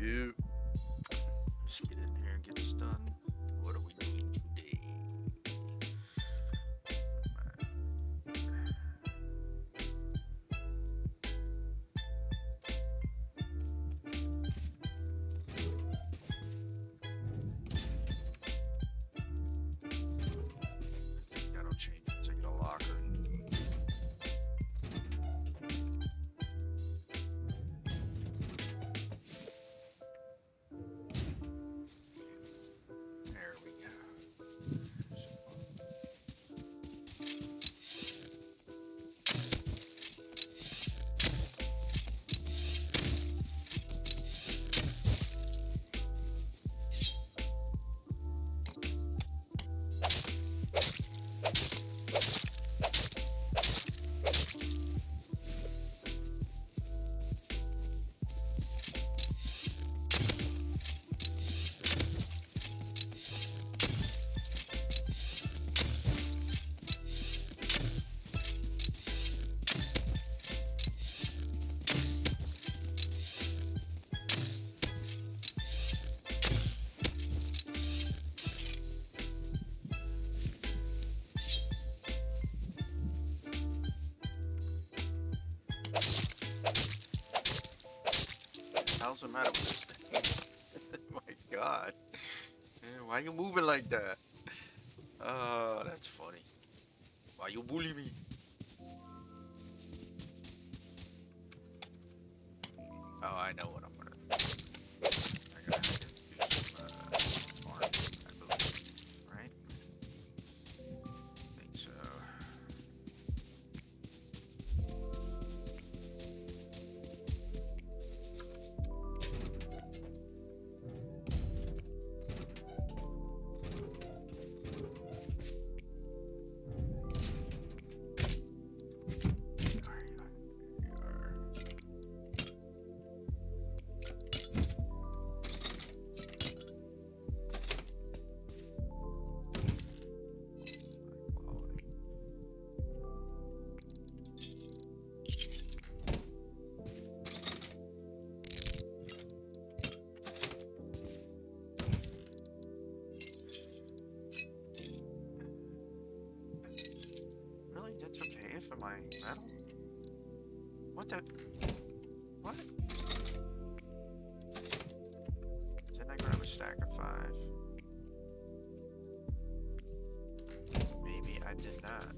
Yeah. Let's get in here and get this done. What are we doing today? I think that'll change once I get a locker. There we go. How's the matter with this thing? My God. Why you moving like that? Oh, that's funny. Why you bully me? Oh, I know what I'm gonna. I gotta do some farm, I believe, right? I think so. Really? That's okay for my metal? What the? What? Didn't I grab a stack of 5? Maybe I did not.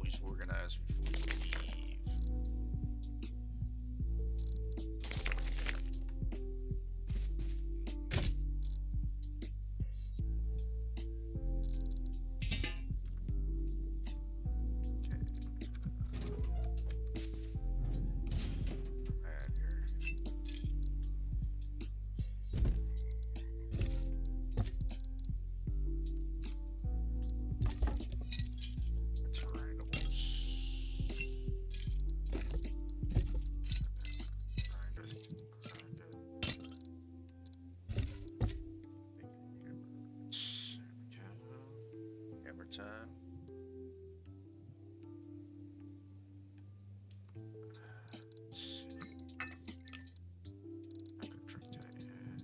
always organized before you leave. Time. Let's see. Not gonna drink that yet.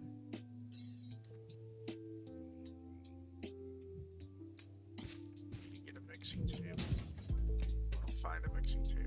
Need to get a mixing table. I'll find a mixing table.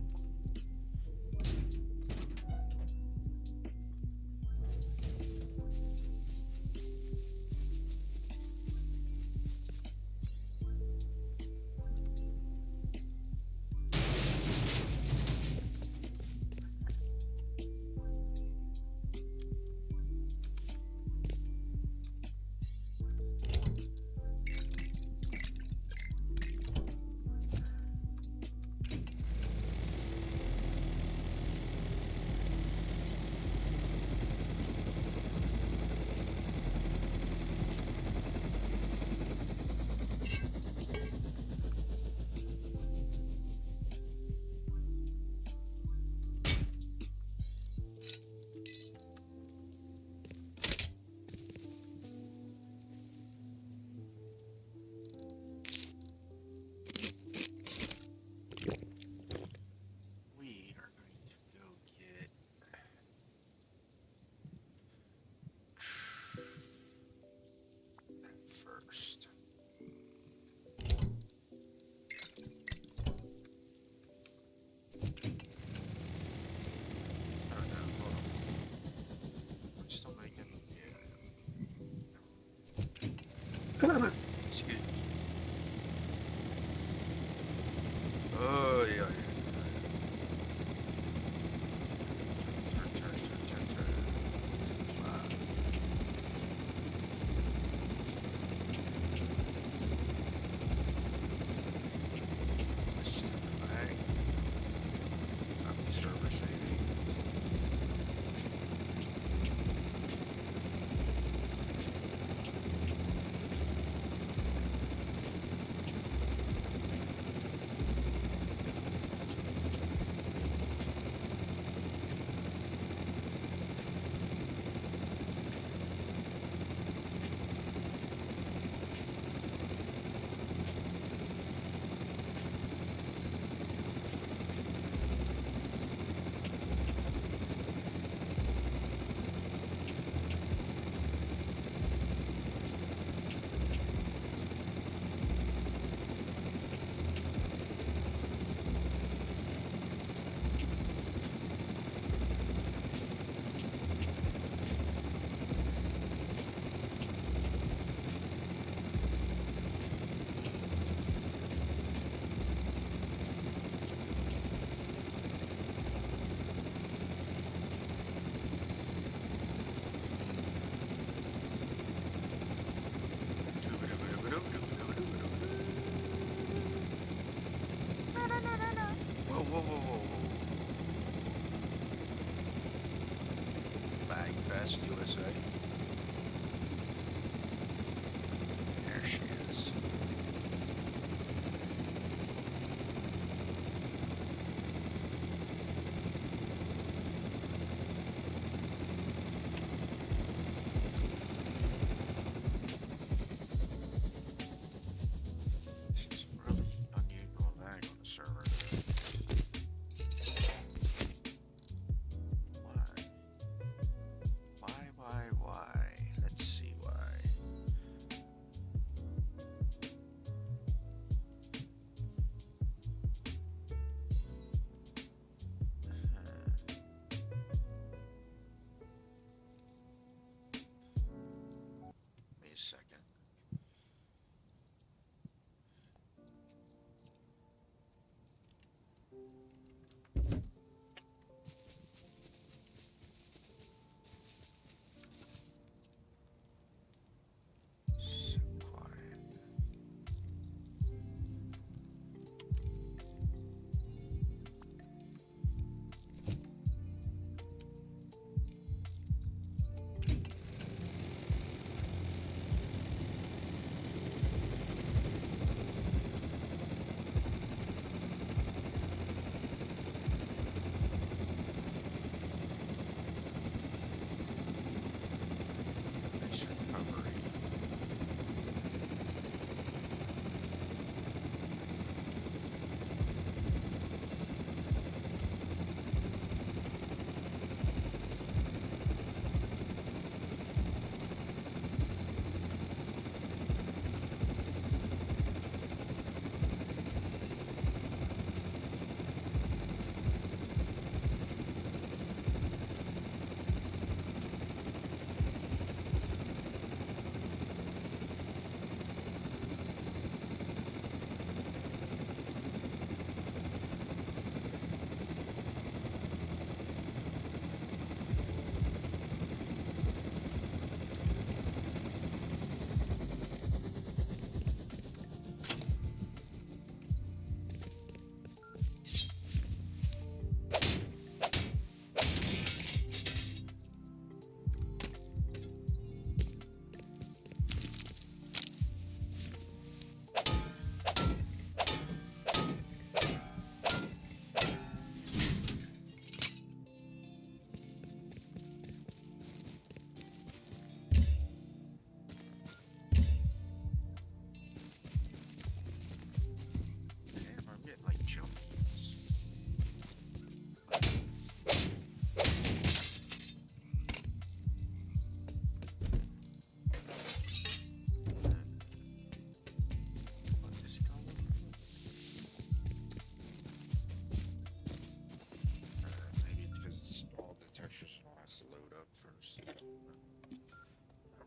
First. Oh no, hold on. I'm still making, yeah. Excuse me. Oh, yeah. Turn. Fly. Stupid lag. Not the server saving.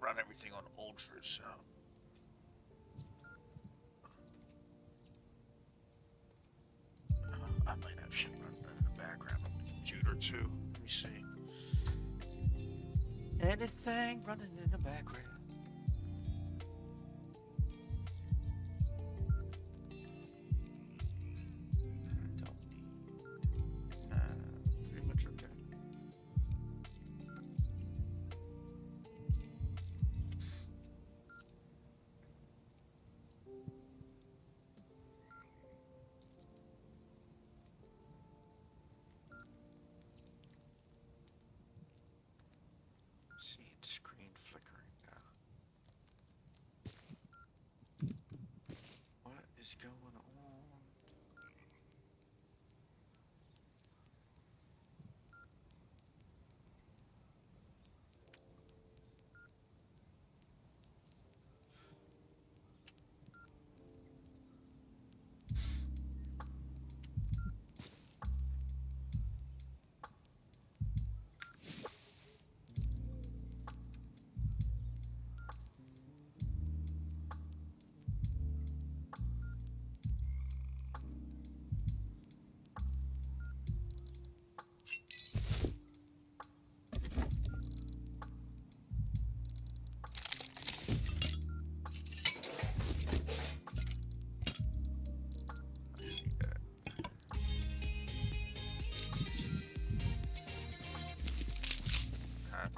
run everything on ultra, so. I might have shit running in the background on the computer too. Let me see. Anything running in the background. I don't need. Nah, pretty much okay. Seeing screen flickering now. What is going on?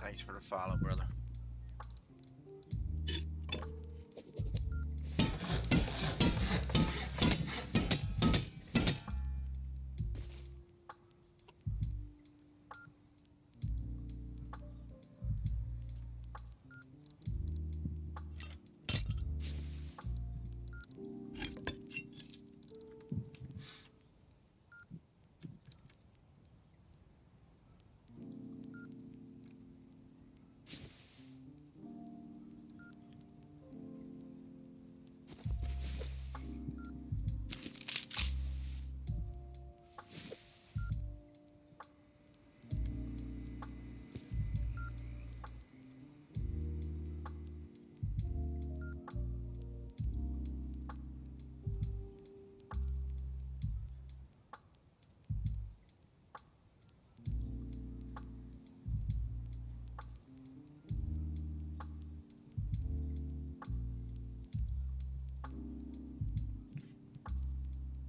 Thanks for the follow, brother.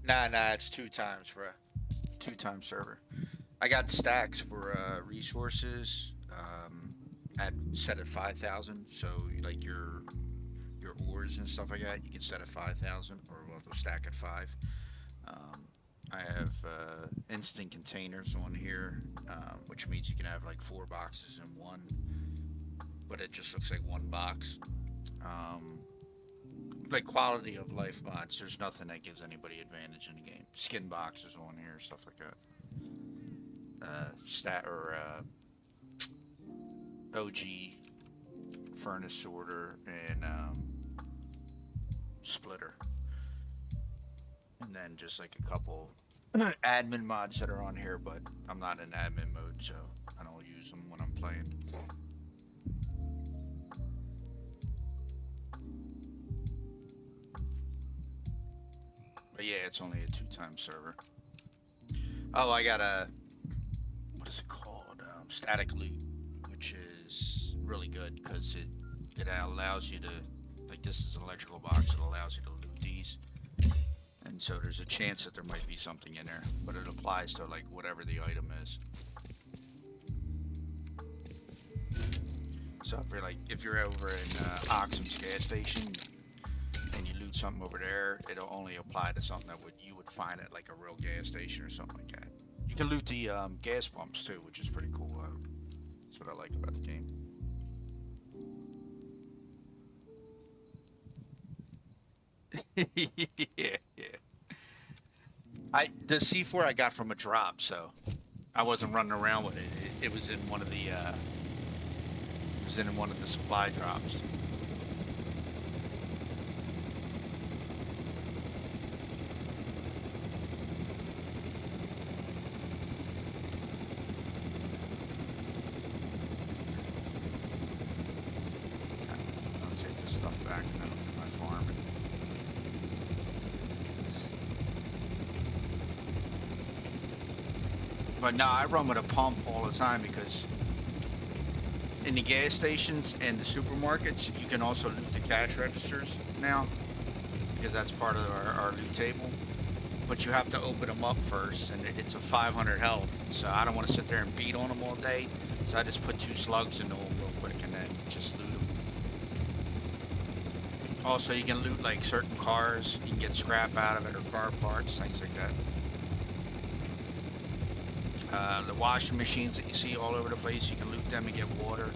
Nah, it's 2 times, bro. 2 time server. I got stacks for resources. At set at 5,000. So like your ores and stuff like that, you can set at 5,000, or well, they'll stack at 5. Um, I have instant containers on here, which means you can have like 4 boxes in one, but it just looks like one box. Um, like quality of life mods, there's nothing that gives anybody advantage in the game. Skin boxes on here, stuff like that. Stat or OG furnace sorter and splitter, and then just like a couple admin mods that are on here, but I'm not in admin mode, so I don't use them when I'm playing. But yeah, it's only a 2 time server. Oh, I got a, what is it called? Static loot, which is really good because it allows you to, like, this is an electrical box. It allows you to loot these, and so there's a chance that there might be something in there, but it applies to like whatever the item is. So if you're over in Oxum's gas station and you loot something over there, it'll only apply to something that you would find at like a real gas station or something like that. You can loot the gas pumps too, which is pretty cool. That's what I like about the game. Yeah, yeah. The C4 I got from a drop, so I wasn't running around with it. It was in one of the supply drops. But no, I run with a pump all the time because in the gas stations and the supermarkets, you can also loot the cash registers now because that's part of our loot table. But you have to open them up first, and it's a 500 health. So I don't want to sit there and beat on them all day. So I just put 2 slugs into them real quick and then just loot them. Also, you can loot like certain cars. You can get scrap out of it or car parts, things like that. The washing machines that you see all over the place, you can loot them and get water.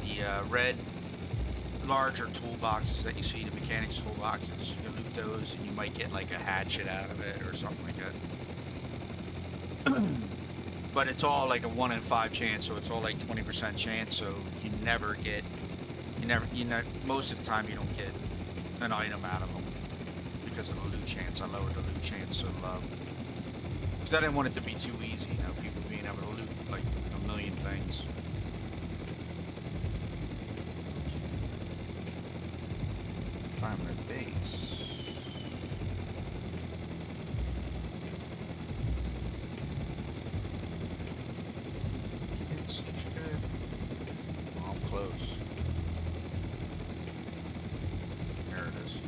The red, larger toolboxes that you see, the mechanics toolboxes, you can loot those and you might get like a hatchet out of it or something like that. But it's all like a 1 in 5 chance, so it's all like 20% chance, so you never get, most of the time you don't get an item out of them because of the loot chance. I lowered the loot chance so low. Because I didn't want it to be too easy, people being able to loot like a million things. Find my base. Can't see shit. Oh, I'm close. There it is.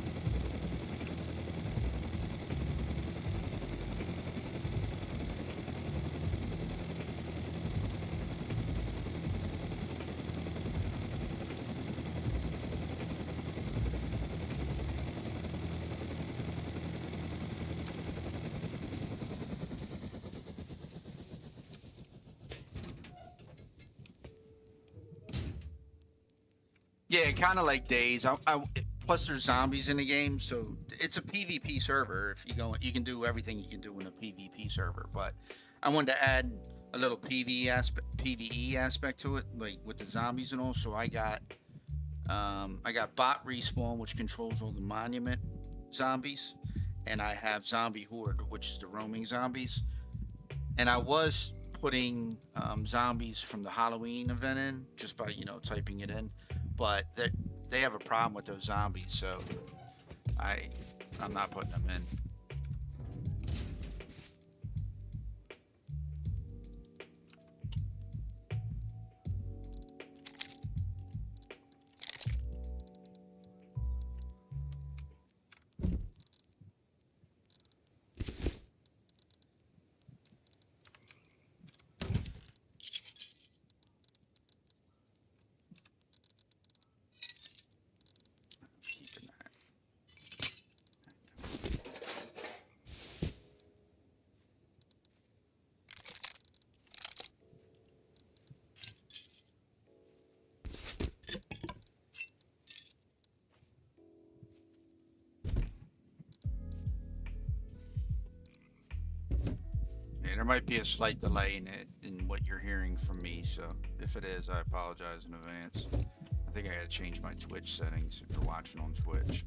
Yeah, kind of like Days. Plus, there's zombies in the game, so it's a PvP server. If you go, you can do everything you can do in a PvP server. But I wanted to add a little PVE aspect to it, like with the zombies and all. So I got bot respawn, which controls all the monument zombies, and I have zombie horde, which is the roaming zombies. And I was putting zombies from the Halloween event in just by typing it in, but they have a problem with those zombies, so I'm not putting them in. There might be a slight delay in what you're hearing from me, so if it is, I apologize in advance. I think I gotta change my Twitch settings if you're watching on Twitch.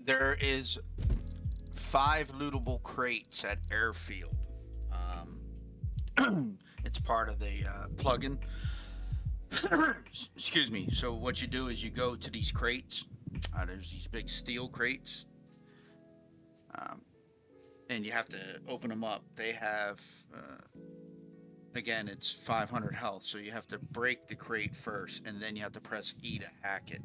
There is 5 lootable crates at Airfield. It's part of the plugin. Excuse me. So what you do is you go to these crates. There's these big steel crates, and you have to open them up. They have, again, it's 500 health, so you have to break the crate first, and then you have to press E to hack it.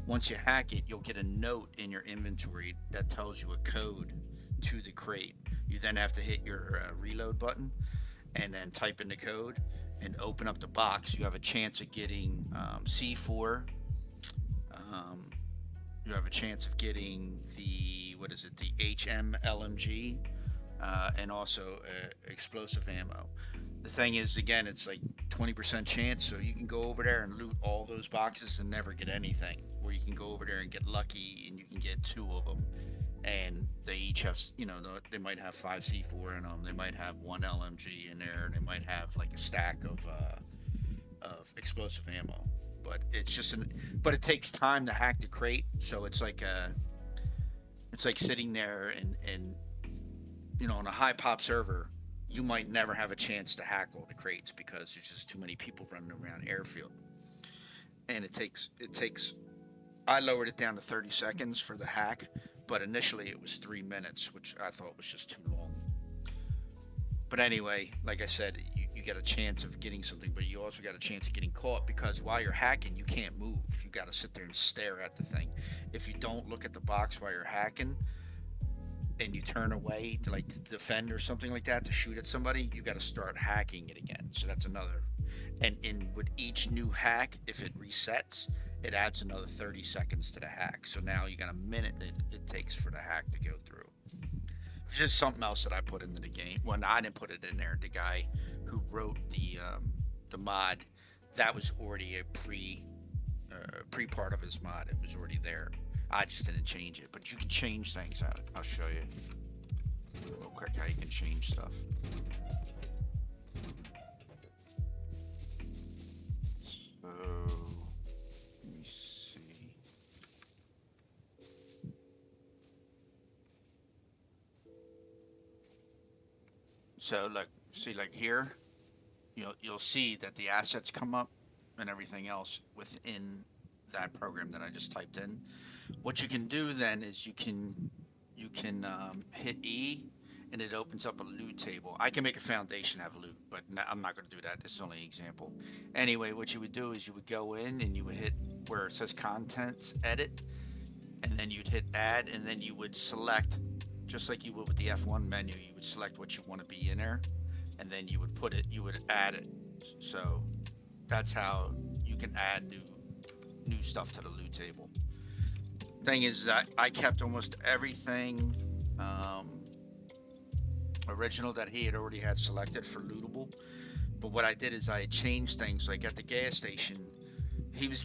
Once you hack it, you'll get a note in your inventory that tells you a code to the crate. You then have to hit your reload button and then type in the code and open up the box. You have a chance of getting C4. You have a chance of getting the HM LMG, and also explosive ammo. The thing is, again, it's like 20% chance, so you can go over there and loot all those boxes and never get anything. Or you can go over there and get lucky and you can get 2 of them. And they each have, they might have 5 C4 in them. They might have 1 LMG in there. They might have like a stack of explosive ammo. But it's just but it takes time to hack the crate, so it's like sitting there and on a high pop server, you might never have a chance to hack all the crates because there's just too many people running around airfield. And it takes I lowered it down to 30 seconds for the hack, but initially it was 3 minutes, which I thought was just too long. But anyway, like I said, you get a chance of getting something, but you also got a chance of getting caught because while you're hacking, you can't move. You got to sit there and stare at the thing. If you don't look at the box while you're hacking and you turn away to like to defend or something like that to shoot at somebody, you got to start hacking it again. So that's another. And with each new hack, if it resets, it adds another 30 seconds to the hack. So now you got a minute that it takes for the hack to go through. It's just something else that I put into the game. Well, I didn't put it in there. The guy who wrote the mod, that was already a pre part of his mod. It was already there. I just didn't change it. But you can change things out. I'll show you real quick how you can change stuff. So let me see. So like here, you'll see that the assets come up and everything else within that program that I just typed in. What you can do then is you can hit E and it opens up a loot table. I can make a foundation have loot, but I'm not going to do that. This is only an example. Anyway, what you would do is you would go in and you would hit where it says contents, edit, and then you'd hit add, and then you would select, just like you would with the F1 menu, you would select what you want to be in there, and then you would add it. So that's how you can add new stuff to the loot table. Thing is, I kept almost everything original that he had already had selected for lootable. But what I did is I changed things. Like at the gas station, he was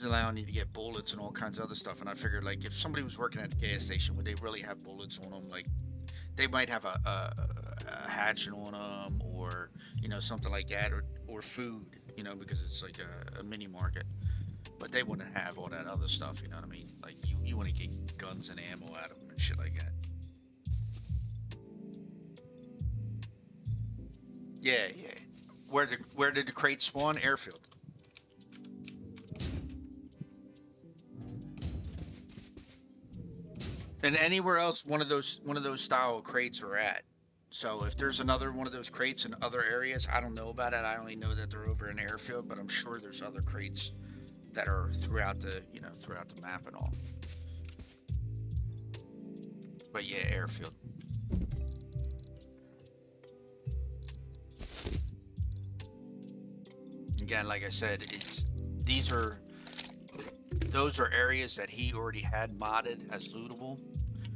allowing you to get bullets and all kinds of other stuff. And I figured, like, if somebody was working at the gas station, would they really have bullets on them? Like, they might have a hatchet on them, or something like that, or food, because it's like a mini market. But they wouldn't have all that other stuff, you know what I mean? Like, you want to get guns and ammo out of them and shit like that. Yeah, yeah. Where did the crate spawn? Airfield. And anywhere else one of those style crates are at. So if there's another one of those crates in other areas, I don't know about it. I only know that they're over in airfield, but I'm sure there's other crates that are throughout the map and all. But yeah, airfield. Again, like I said, these are those are areas that he already had modded as lootable.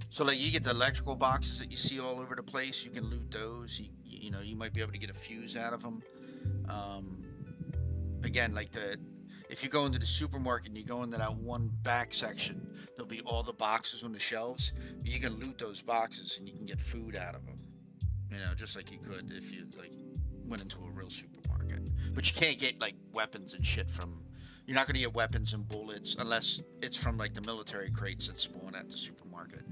So like you get the electrical boxes that you see all over the place, you can loot those. You might be able to get a fuse out of them. Um, Again, like if you go into the supermarket and you go into that one back section, there'll be all the boxes on the shelves. You can loot those boxes and you can get food out of them. Just like you could if you like went into a real supermarket. But you can't get like weapons and shit from. You're not gonna get weapons and bullets unless it's from like the military crates that spawn at the supermarket.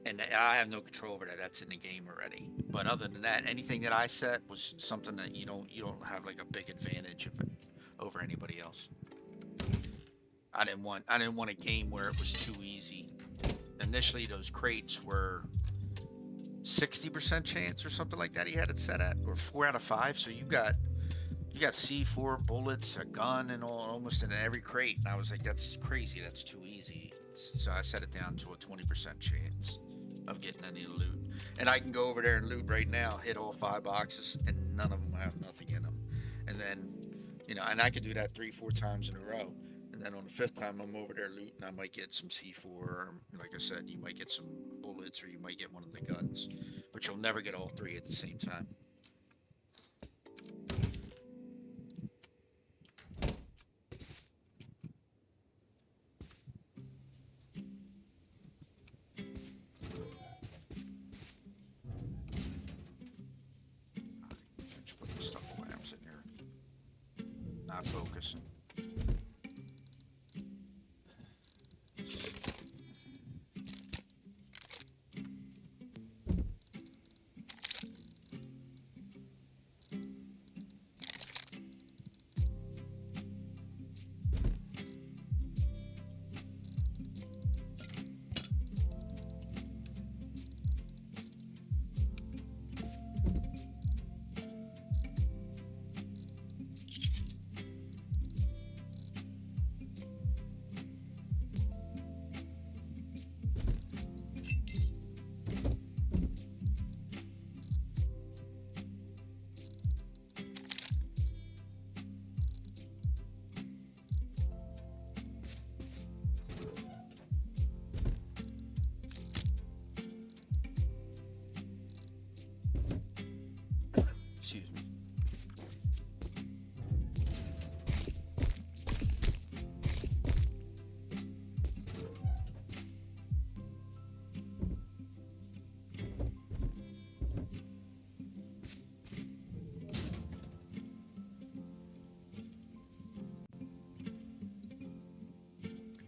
And I have no control over that. That's in the game already. But other than that, anything that I set was something that you don't have like a big advantage of it over anybody else. I didn't want a game where it was too easy. Initially, those crates were 60% chance or something like that. He had it set at, or 4 out of 5. So you got C4 bullets, a gun, and all almost in every crate. And I was like, that's crazy. That's too easy. So I set it down to a 20% chance of getting any loot. And I can go over there and loot right now, hit all 5 boxes, and none of them have nothing in them. And then, and I could do that 3, 4 times in a row. And then on the 5th time, I'm over there looting. I might get some C4, or like I said, you might get some bullets, or you might get one of the guns. But you'll never get all 3 at the same time. Just putting stuff away. I'm sitting here not focusing.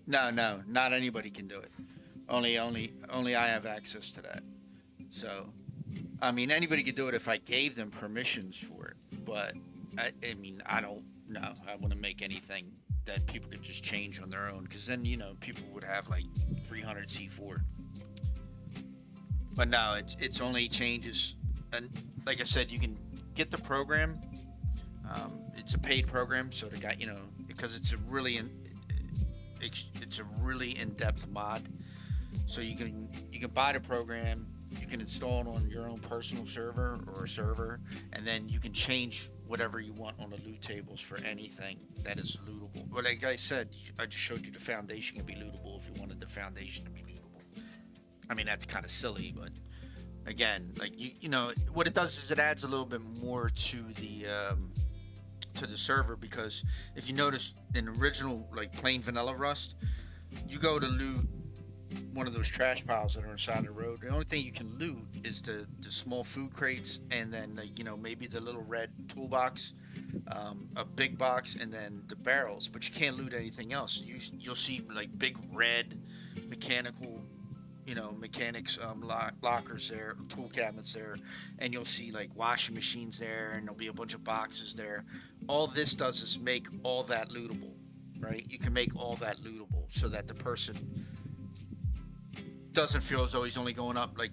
No, no, not anybody can do it. Only I have access to that. So, I mean, anybody could do it if I gave them permissions for it. But I mean, I don't know. I want to make anything that people could just change on their own, because then people would have like 300 C4. But no, it's only changes, and like I said, you can get the program. It's a paid program, so the guy, because it's a really in-depth mod. So you can buy the program, you can install it on your own personal server or a server, and then you can change whatever you want on the loot tables for anything that is lootable. But like I said, I just showed you the foundation can be lootable if you wanted the foundation to be lootable. I mean, that's kind of silly, but again, like what it does is it adds a little bit more to the server, because if you notice in original like plain vanilla Rust, you go to loot one of those trash piles that are on the side of the road. The only thing you can loot is the small food crates, and then like maybe the little red toolbox, a big box, and then the barrels. But you can't loot anything else. You'll see like big red mechanical, mechanics lockers there, tool cabinets there, and you'll see like washing machines there, and there'll be a bunch of boxes there. All this does is make all that lootable, right? You can make all that lootable so that the person doesn't feel as though he's only going up. Like,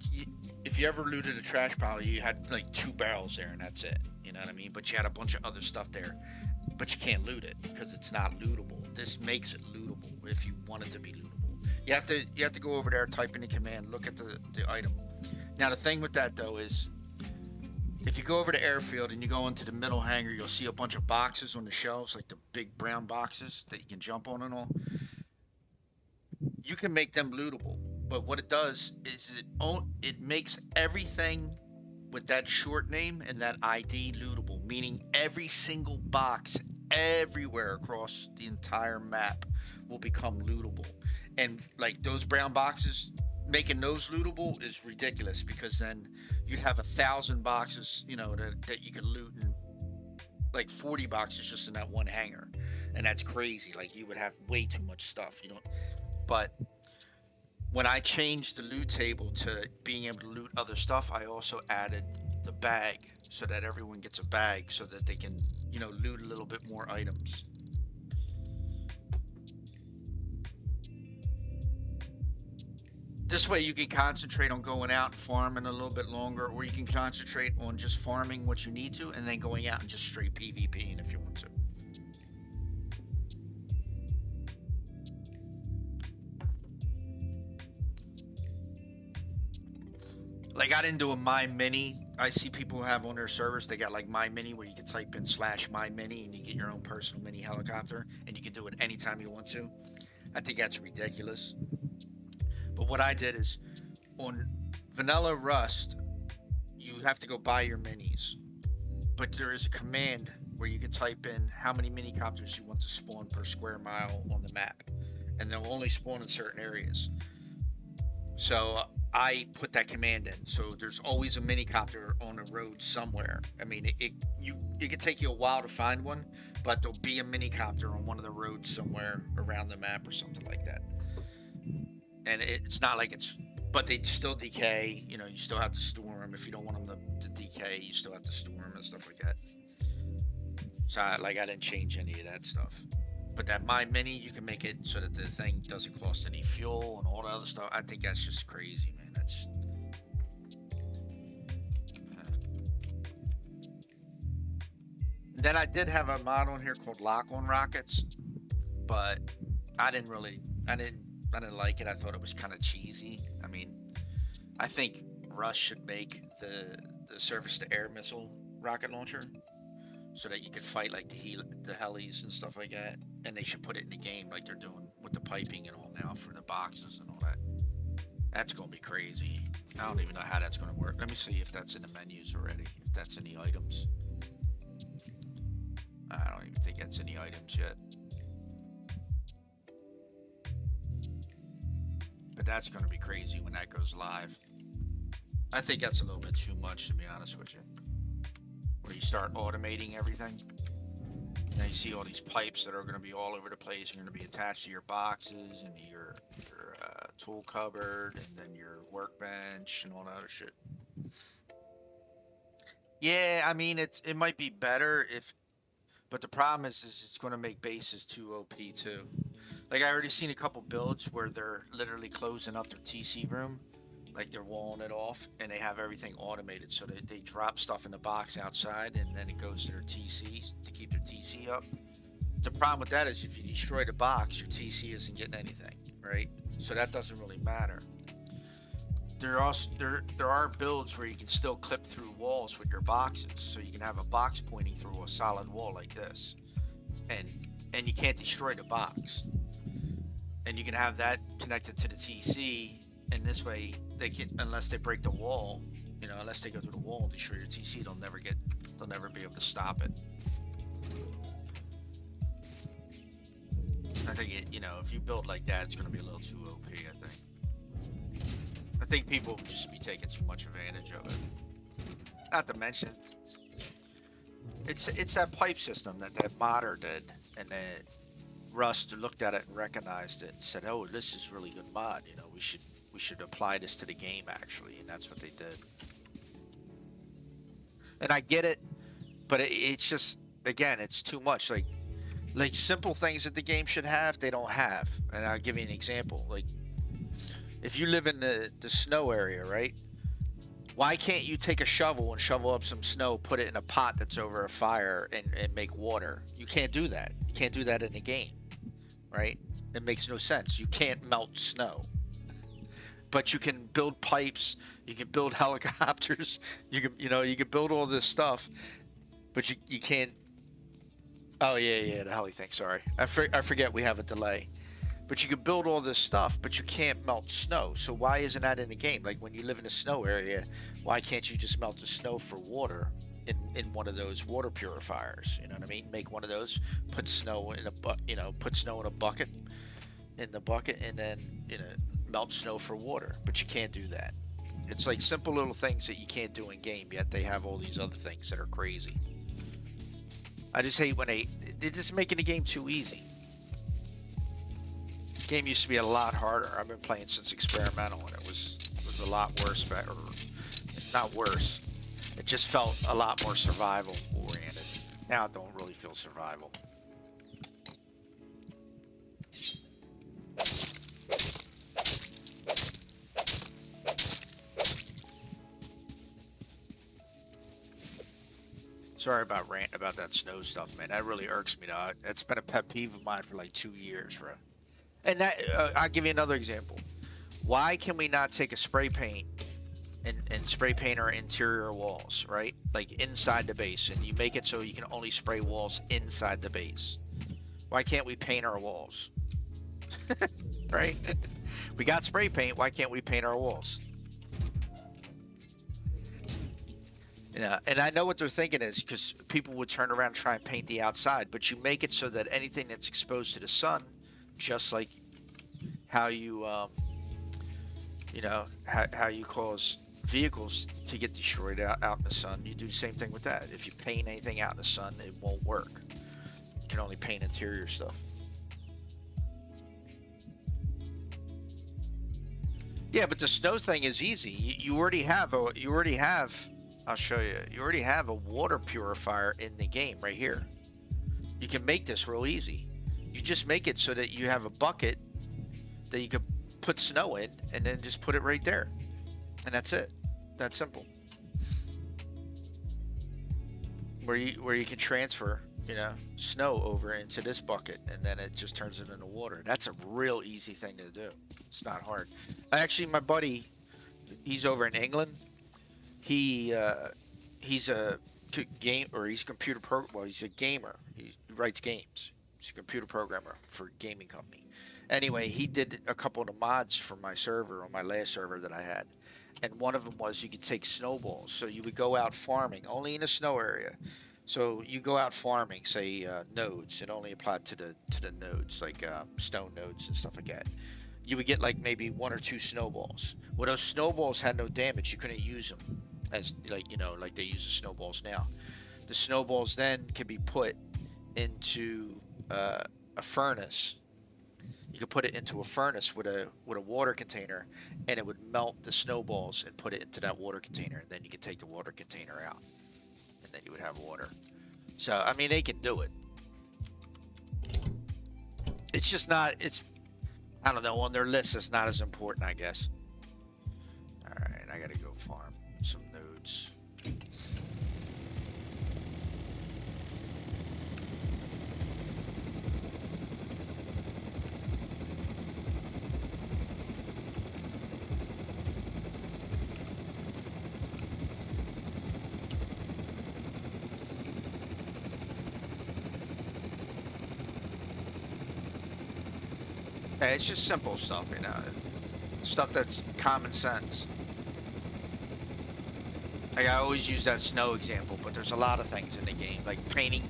if you ever looted a trash pile, you had like two barrels there and that's it. You know what I mean? But you had a bunch of other stuff there, but you can't loot it because it's not lootable. This makes it lootable if you want it to be lootable. You have to go over there, type in the command, look at the item. Now the thing with that though is, if you go over to airfield and you go into the middle hangar, you'll see a bunch of boxes on the shelves, like the big brown boxes that you can jump on and all. You can make them lootable, but what it does is it makes everything with that short name and that ID lootable, meaning every single box everywhere across the entire map will become lootable. And like those brown boxes, making those lootable is ridiculous, because then you'd have 1,000 boxes, that you could loot, and like 40 boxes just in that one hangar, and that's crazy. Like, you would have way too much stuff, But when I changed the loot table to being able to loot other stuff, I also added the bag so that everyone gets a bag so that they can, loot a little bit more items. This way you can concentrate on going out and farming a little bit longer, or you can concentrate on just farming what you need to and then going out and just straight PvPing if you want to. Like, I didn't do a My Mini. I see people have on their servers, they got like My Mini, where you can type in /My Mini and you get your own personal mini helicopter, and you can do it anytime you want to. I think that's ridiculous. But what I did is, on vanilla Rust, you have to go buy your minis. But there is a command where you can type in how many mini copters you want to spawn per square mile on the map, and they'll only spawn in certain areas. So I put that command in. So there's always a mini copter on a road somewhere. I mean, it could take you a while to find one, but there'll be a mini copter on one of the roads somewhere around the map or something like that. And it's not like but they still decay. You still have to store them. If you don't want them to decay, you still have to store them and stuff like that. So I didn't change any of that stuff. But that My Mini, you can make it so that the thing doesn't cost any fuel and all the other stuff. I think that's just crazy, man. That's. Then I did have a mod on here called Lock on Rockets, but I didn't like it. I thought it was kind of cheesy. I mean, I think Rush should make the surface to air missile rocket launcher, so that you could fight like the helis and stuff like that. And they should put it in the game like they're doing with the piping and all now for the boxes and all that. That's going to be crazy. I don't even know how that's going to work. Let me see if that's in the menus already, if that's in the items. I don't even think that's in the items yet. But that's going to be crazy when that goes live. I think that's a little bit too much, to be honest with you. Where you start automating everything. Now you see all these pipes that are going to be all over the place. You're going to be attached to your boxes and your tool cupboard and then your workbench and all that other shit. Yeah, I mean it might be better if, but the problem is it's going to make bases too OP too. Like I already seen a couple builds where they're literally closing up their TC room, like they're walling it off, and they have everything automated. So they drop stuff in the box outside, and then it goes to their TC to keep their TC up. The problem with that is if you destroy the box, your TC isn't getting anything, right? So that doesn't really matter. There are builds where you can still clip through walls with your boxes, so you can have a box pointing through a solid wall like this, and you can't destroy the box, and you can have that connected to the TC, and this way they can, unless they break the wall, unless they go through the wall and destroy your TC, they'll never be able to stop it. I think if you build like that, it's going to be a little too OP. I think people would just be taking too much advantage of it. Not to mention, it's that pipe system that modder did, and then Rust looked at it and recognized it and said, "Oh, this is really good mod. We should apply this to the game actually," and that's what they did. And I get it, but it's just, again, it's too much. Like simple things that the game should have, they don't have. And I'll give you an example. Like, if you live in the snow area, right? Why can't you take a shovel and shovel up some snow, put it in a pot that's over a fire, and make water? You can't do that. You can't do that in the game, right? It makes no sense. You can't melt snow. But you can build pipes, you can build helicopters, you can build all this stuff, but you can't. Oh yeah, the heli thing. Sorry, I forget we have a delay. But you can build all this stuff, but you can't melt snow. So why isn't that in the game? Like when you live in a snow area, why can't you just melt the snow for water in one of those water purifiers? You know what I mean? Make one of those, put snow in put snow in a bucket, and then melt snow for water. But you can't do that. It's like simple little things that you can't do in game, yet they have all these other things that are crazy. I just hate when they're just making the game too easy. The game used to be a lot harder. I've been playing since experimental, and it was a lot worse, or not worse. It just felt a lot more survival oriented. Now it don't really feel survival. Sorry about ranting about that snow stuff, man. That really irks me, though. It's been a pet peeve of mine for like 2 years, bro. And that I'll give you another example. Why can we not take a spray paint and spray paint our interior walls, right? Like inside the base, and you make it so you can only spray walls inside the base. Why can't we paint our walls? Right? We got spray paint. Why can't we paint our walls? And I know what they're thinking is because people would turn around and try and paint the outside, but you make it so that anything that's exposed to the sun, just like how you, how you cause vehicles to get destroyed out in the sun, you do the same thing with that. If you paint anything out in the sun, it won't work. You can only paint interior stuff. Yeah, but the snow thing is easy. You already have I'll show you. You already have a water purifier in the game right here. You can make this real easy. You just make it so that you have a bucket that you could put snow in, and then just put it right there. And that's it. That's simple. Where you can transfer, snow over into this bucket, and then it just turns it into water. That's a real easy thing to do. It's not hard. Actually, my buddy, he's over in England. He's a game, or he's a computer well, he's a gamer. He writes games. He's a computer programmer for a gaming company. Anyway, he did a couple of the mods for my server, on my last server that I had. And one of them was you could take snowballs. So you would go out farming, only in a snow area. So you go out farming, say nodes. It only applied to the nodes, like stone nodes and stuff like that. You would get like maybe 1 or 2 snowballs. Well, those snowballs had no damage. You couldn't use them as like they use the snowballs now. The snowballs then can be put into a furnace. You could put it into a furnace with a water container, and it would melt the snowballs and put it into that water container. And then you could take the water container out, and then you would have water. So I mean, they can do it. It's just not. It's I don't know. On their list, it's not as important, I guess. All right, I gotta go farm some nodes. Hey, it's just simple stuff, you know, stuff that's common sense. Like I always use that snow example, but there's a lot of things in the game, like painting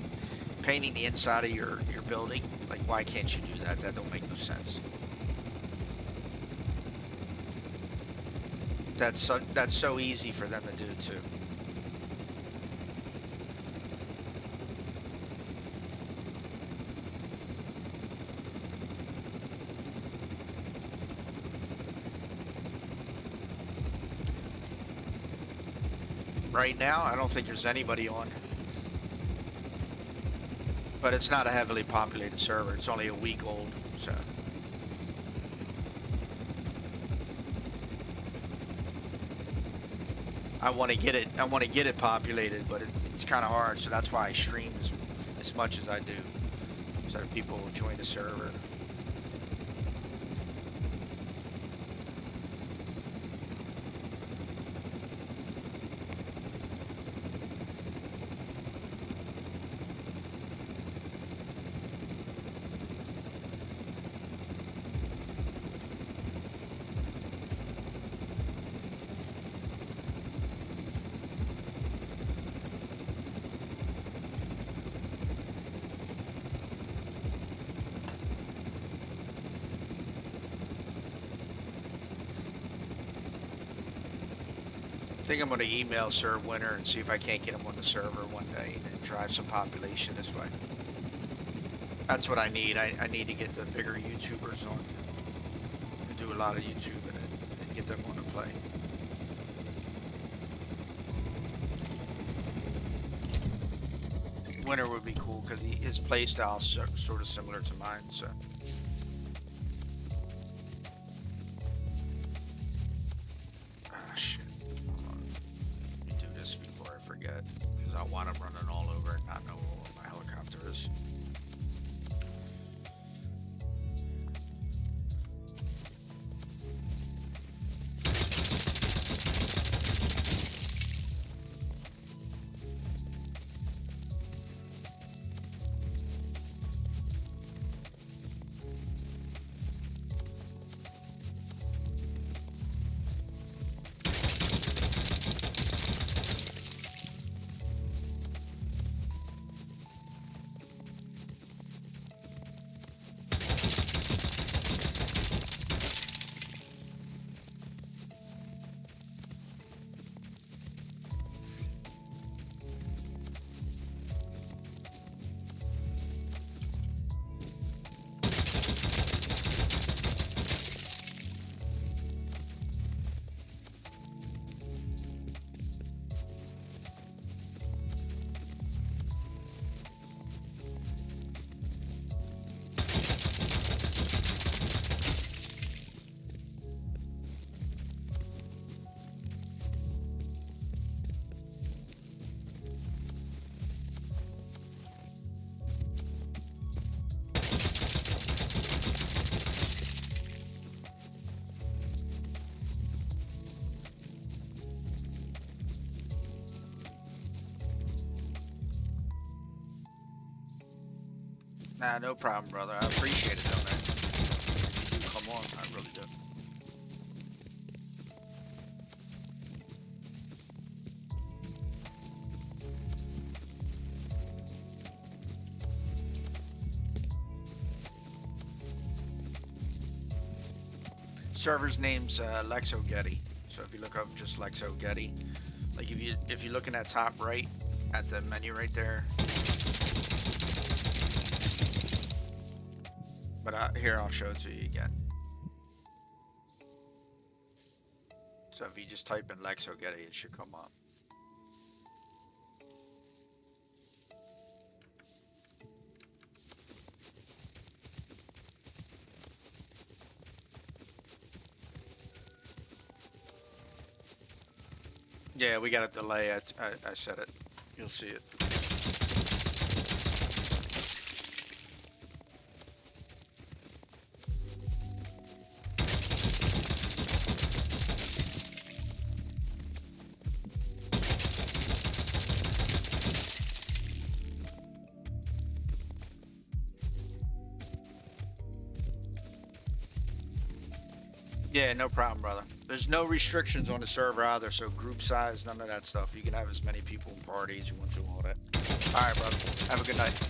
the inside of your building. Like, why can't you do that? That don't make no sense. That's so easy for them to do too. Right now, I don't think there's anybody on. But it's not a heavily populated server. It's only a week old, so. I want to get it populated, but it's kind of hard, so that's why I stream as much as I do, so that people will join the server. I think I'm going to email Sir Winter and see if I can't get him on the server one day and drive some population this way. That's what I need. I need to get the bigger YouTubers on. I do a lot of YouTube and get them on to play. Winter would be cool because his play style is sort of similar to mine, so. Because I want them running all over and not know what my helicopter is. Nah, no problem, brother. I appreciate it, though, man. You do come on, I really do. Server's name's Lexo Getti. So if you look up just Lexo Getti, like if you look in that top right at the menu right there. Here, I'll show it to you again. So if you just type in Lexo Getti, it should come up. Yeah, we got a delay. I said it. You'll see it. Yeah, no problem, brother. There's no restrictions on the server either, so group size, none of that stuff. You can have as many people in parties you want to, all that. All right, brother. Have a good night.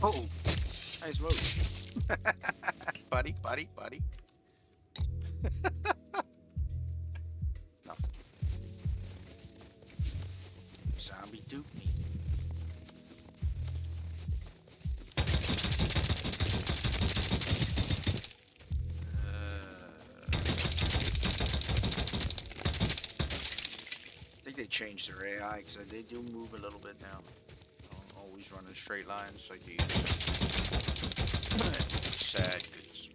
Oh, nice move. Buddy, buddy, buddy. Nothing. Zombie dupe me. I think they changed their AI because they do move a little bit now. Don't always run in straight lines like they used to. Which is sad because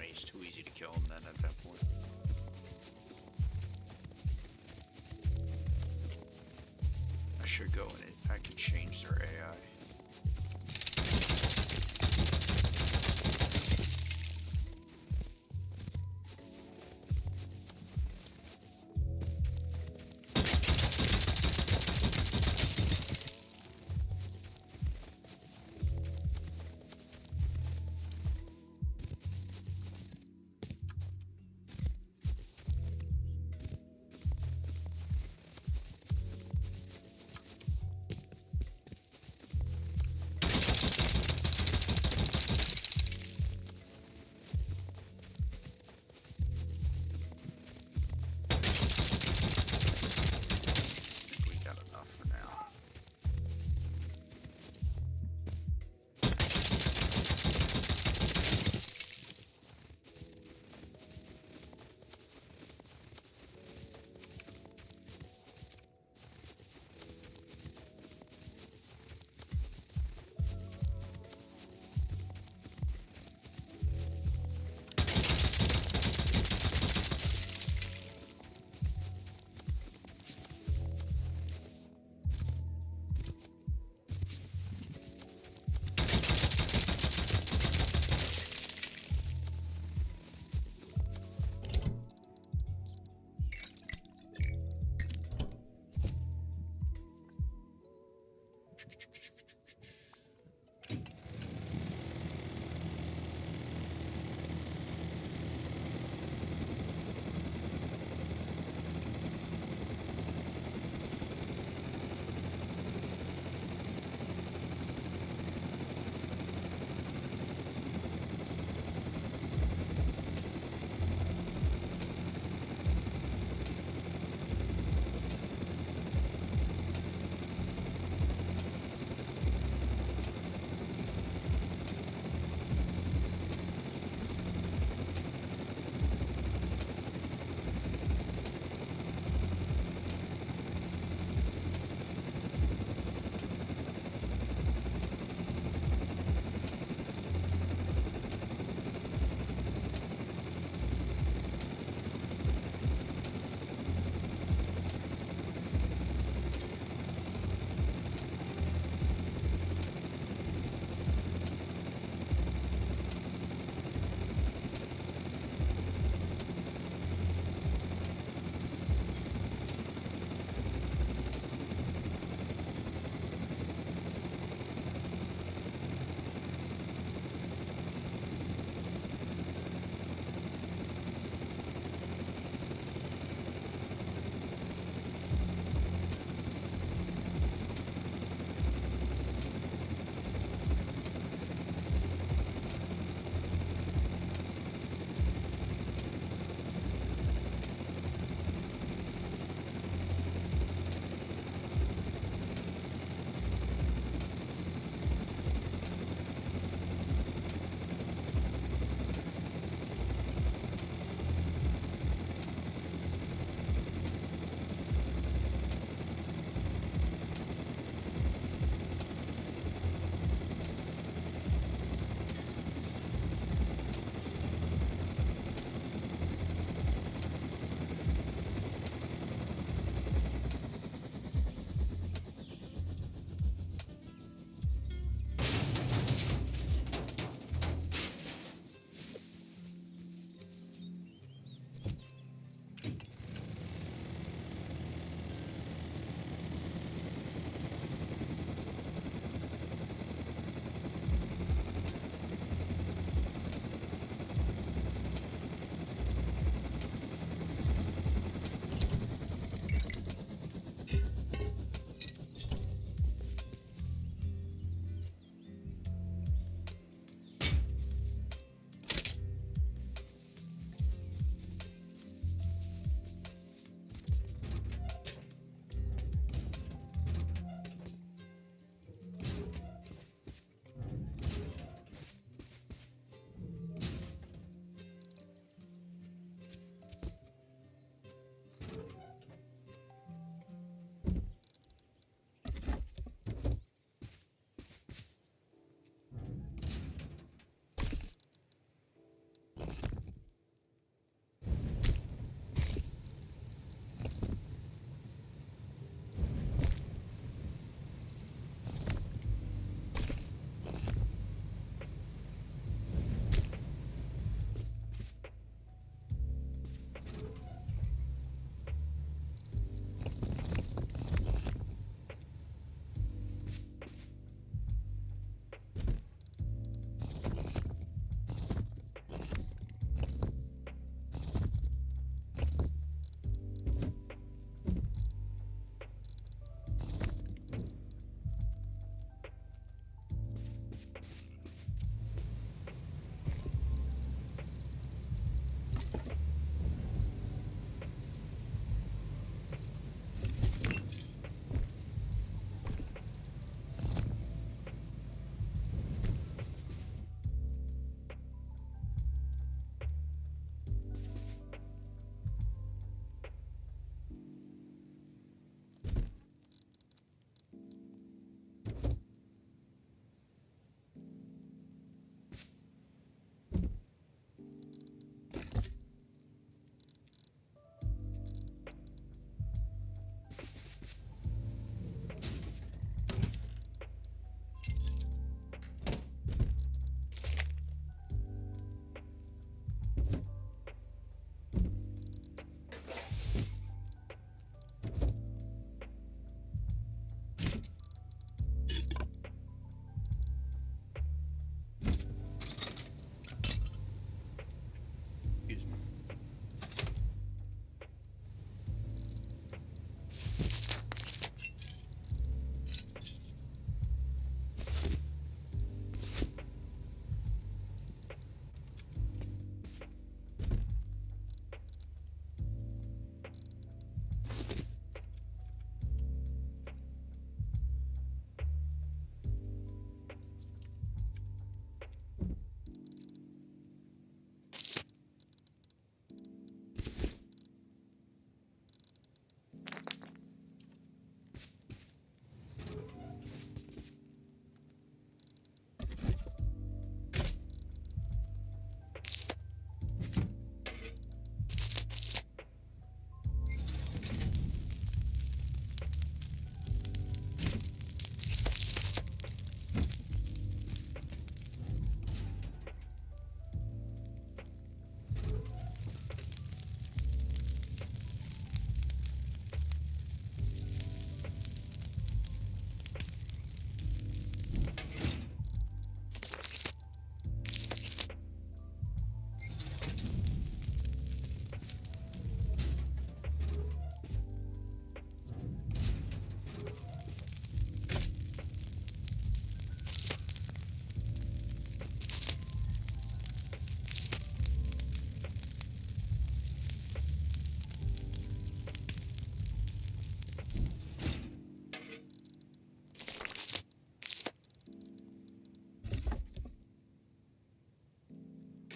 it's too easy to kill them then at that point. I should go in it. I could change their AI.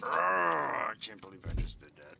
I can't believe I just did that.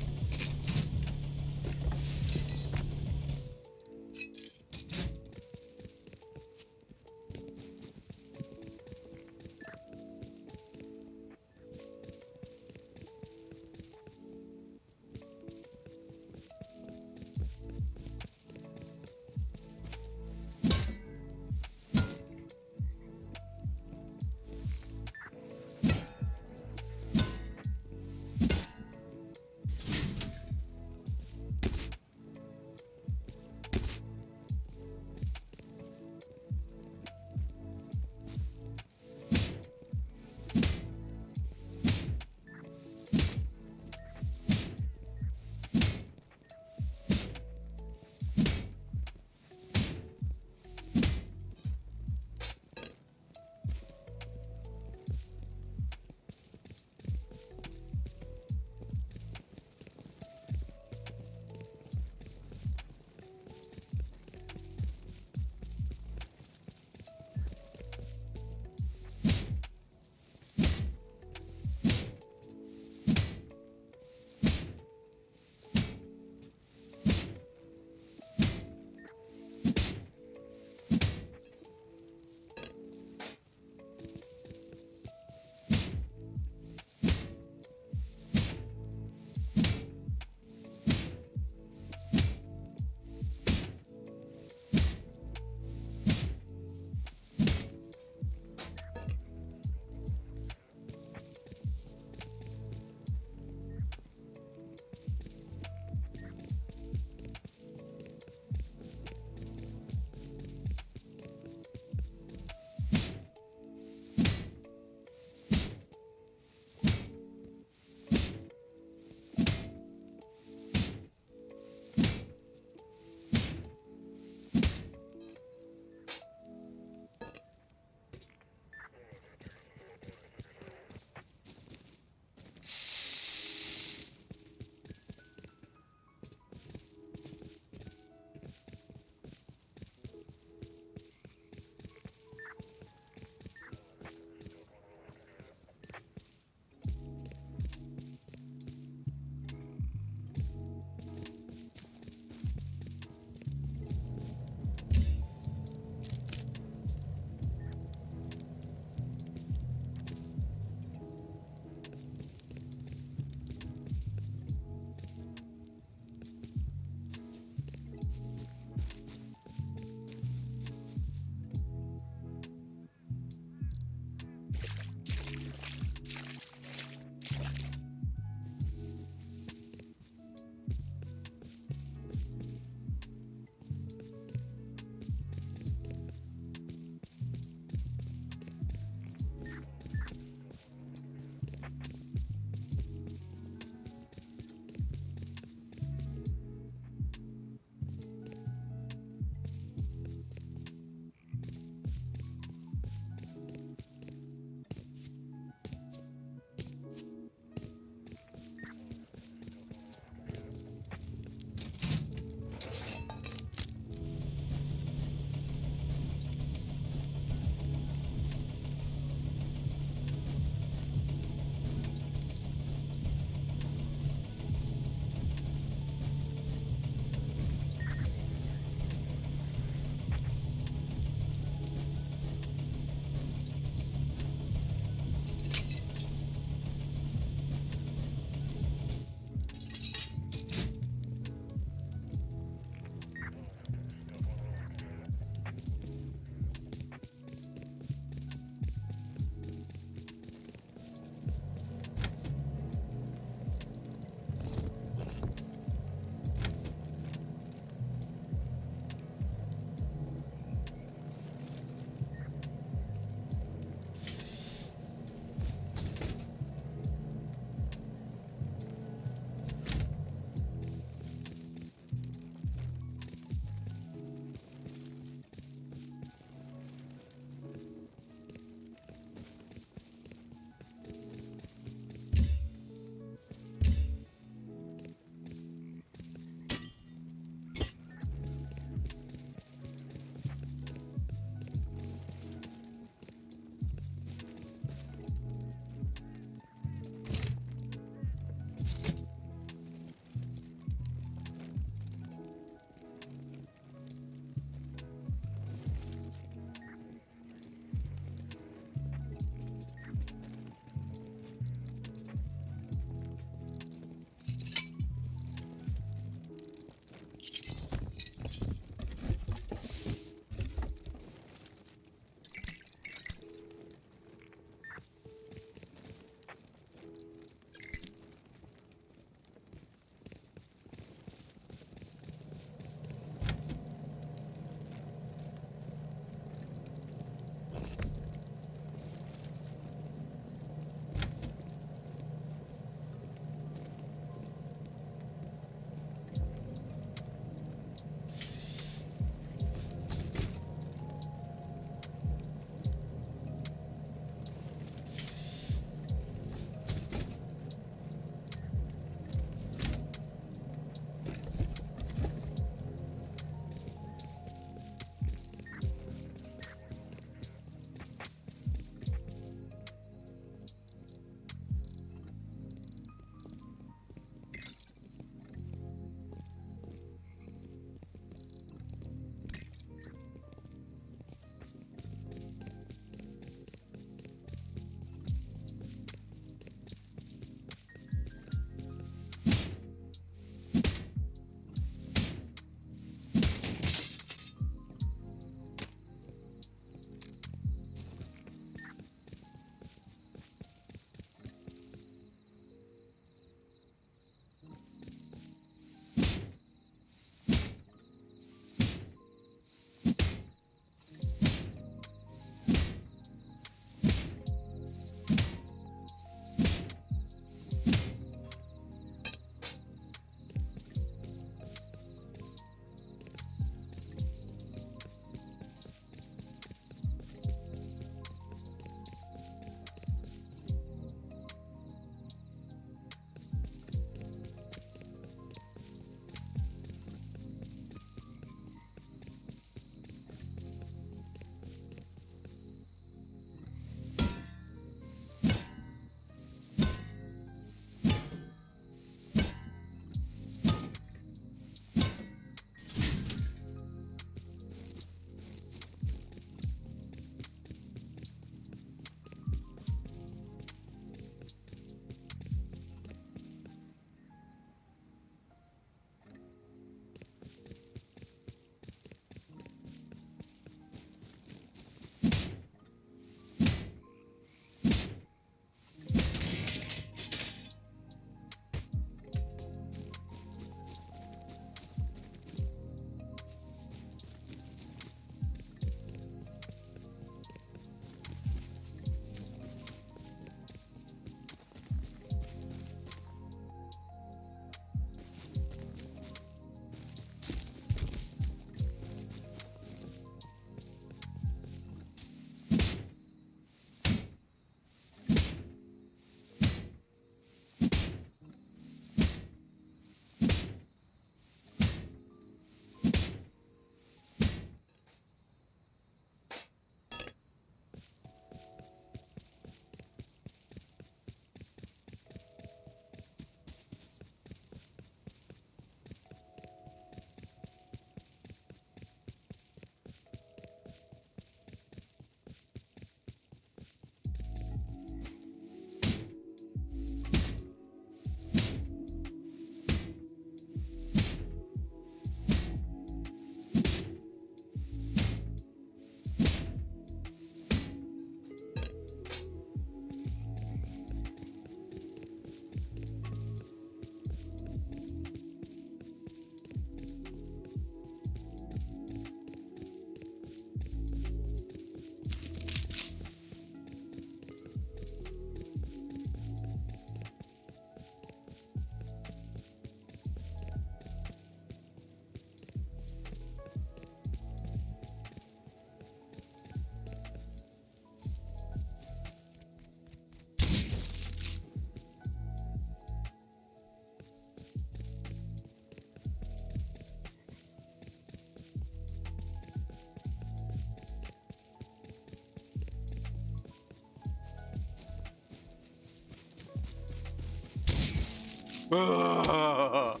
You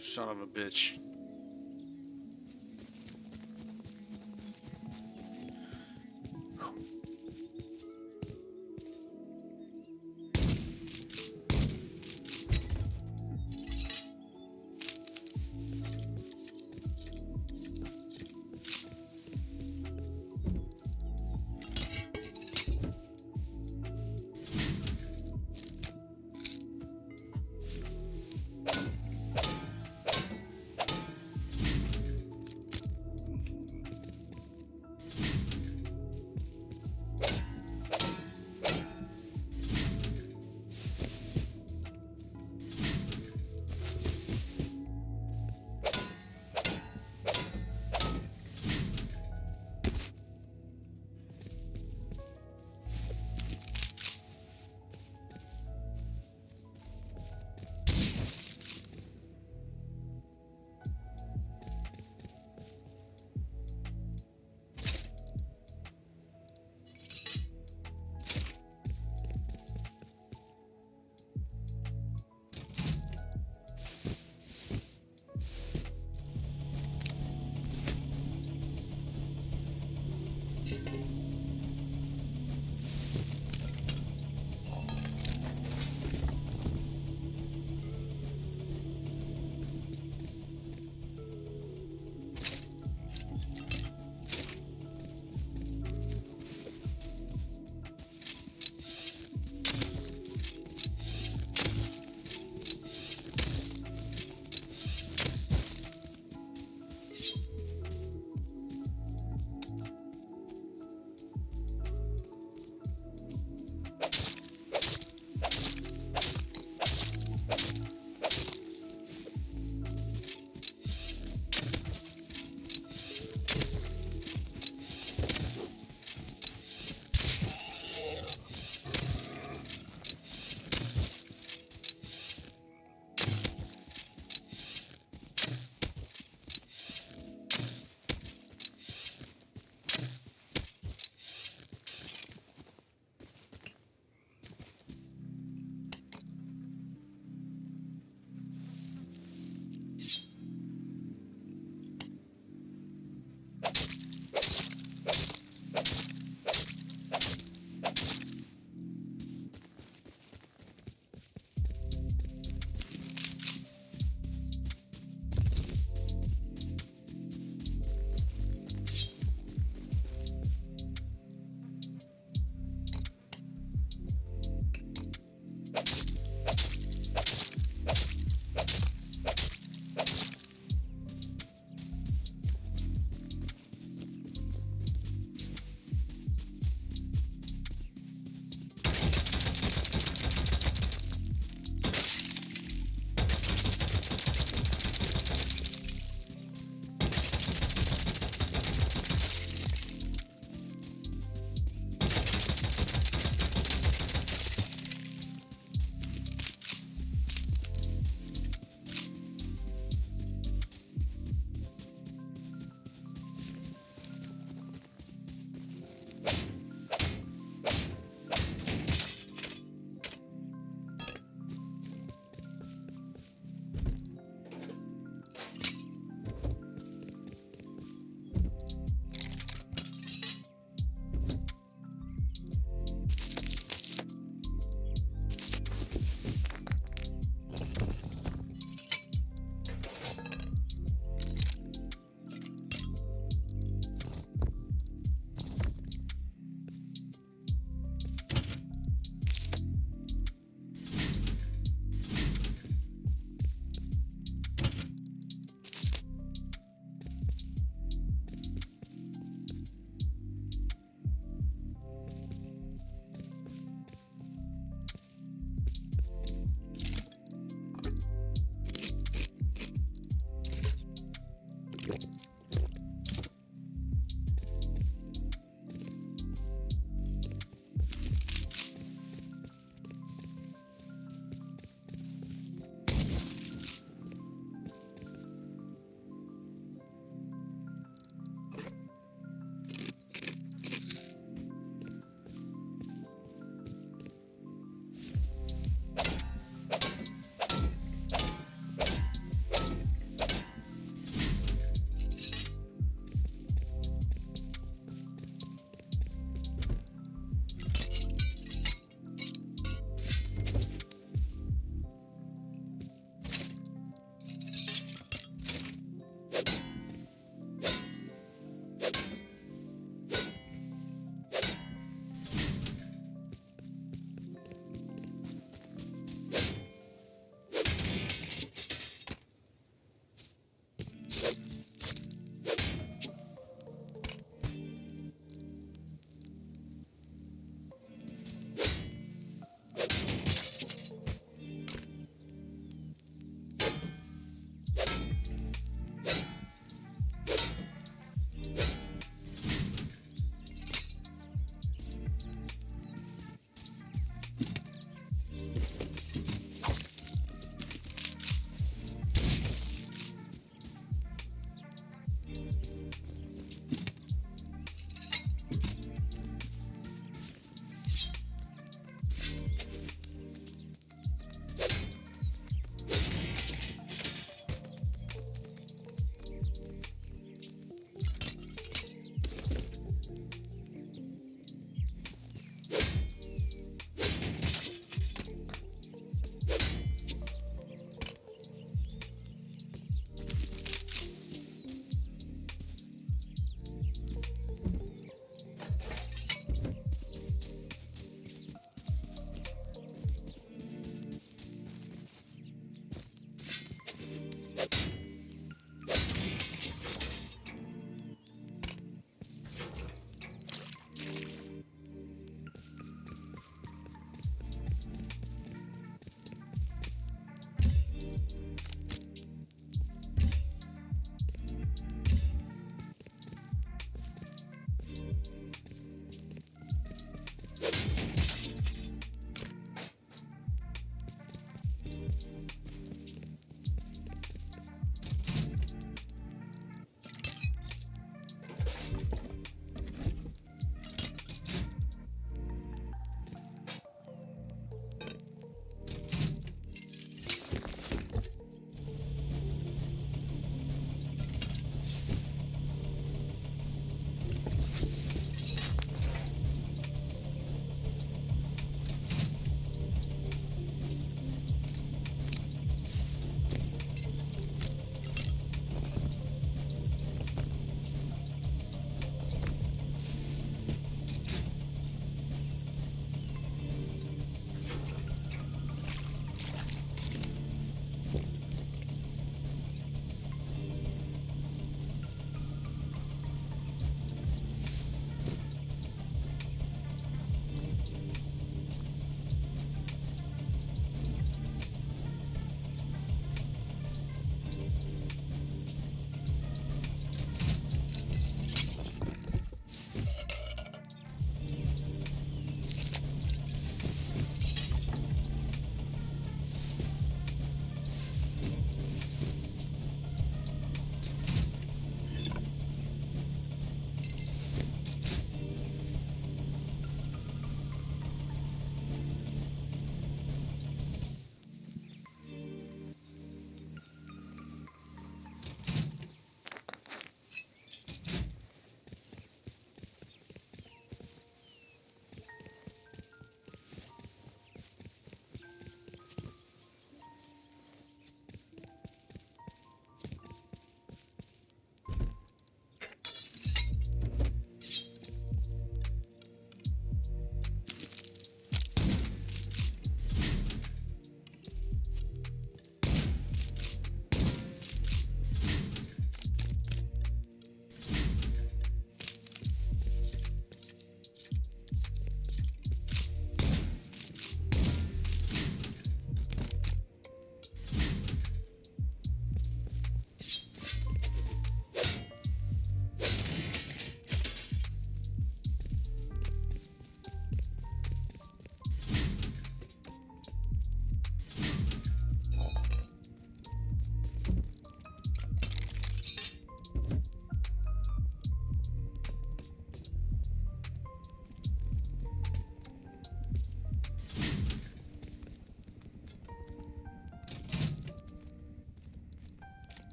son of a bitch.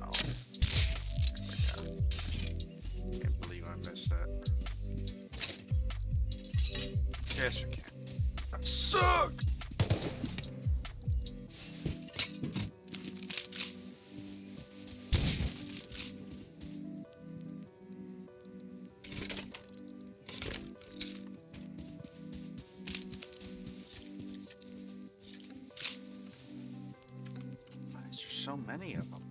Oh, there we go. Can't believe I missed that. Yes, I can. I suck! Why is there so many of them?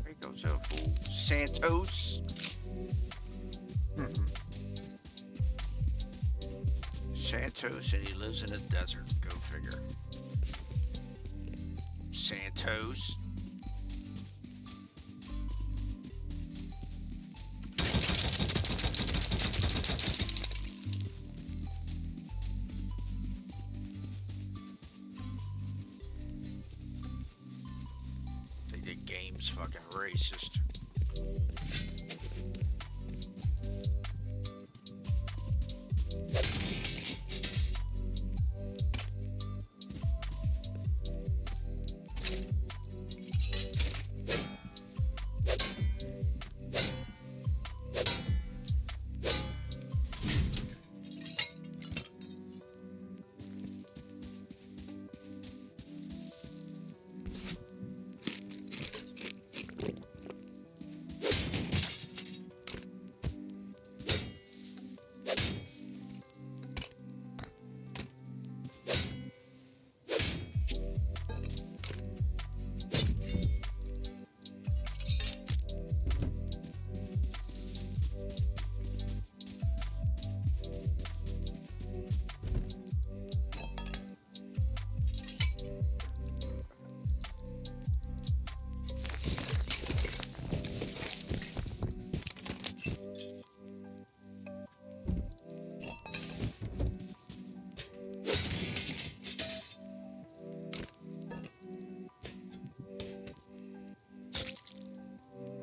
There goes a fool. Santos. Santos, and he lives in a desert. Go figure. Santos. Think the game's fucking racist.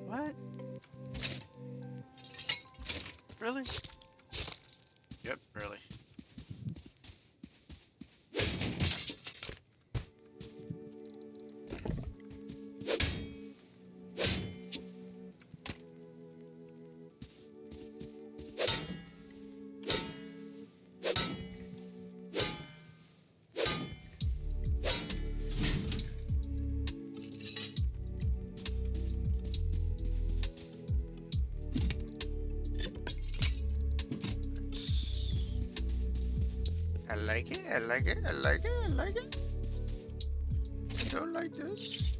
What? Really? Yep, really. I like it, I like it, I like it, I like it. I don't like this.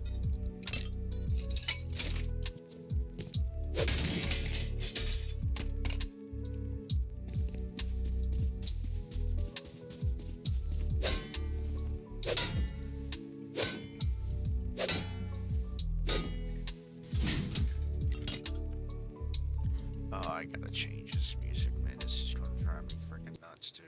Oh, I gotta change this music, man. This is gonna drive me freaking nuts, dude.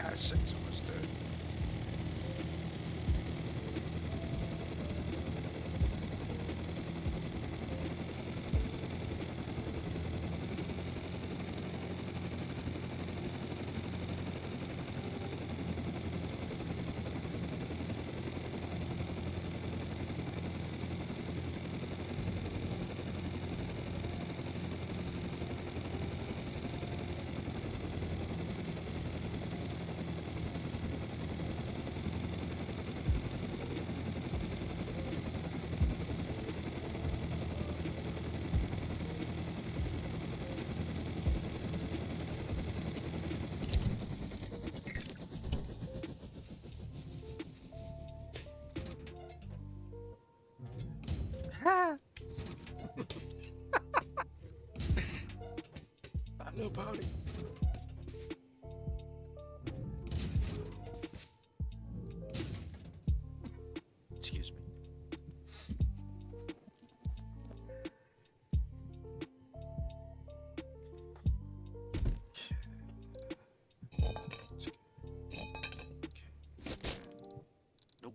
This thing's almost dead. I know, Pony. Excuse me. Nope.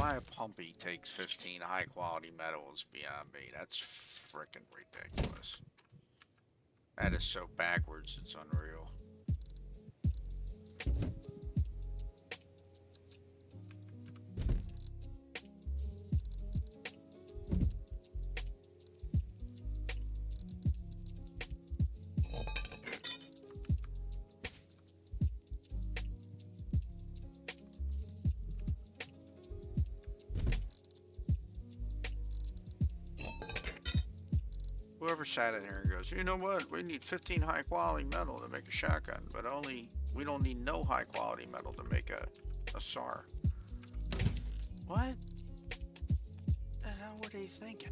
why a pumpy takes 15 high quality metals beyond me. That's freaking ridiculous. That is so backwards, it's unreal. Whoever sat in here and goes, you know what? We need 15 high quality metal to make a shotgun, but we don't need no high quality metal to make a SAR. What the hell were they thinking?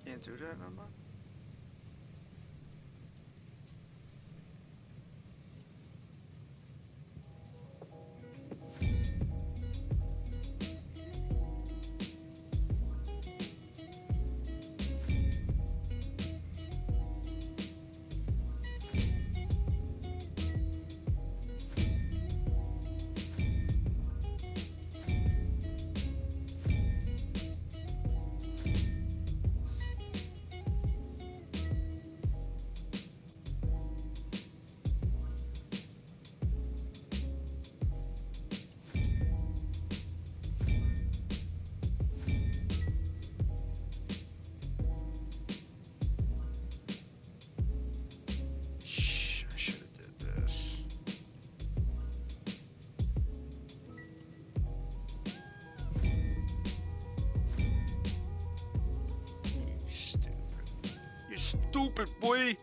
Can't do that no more? stupid, boy.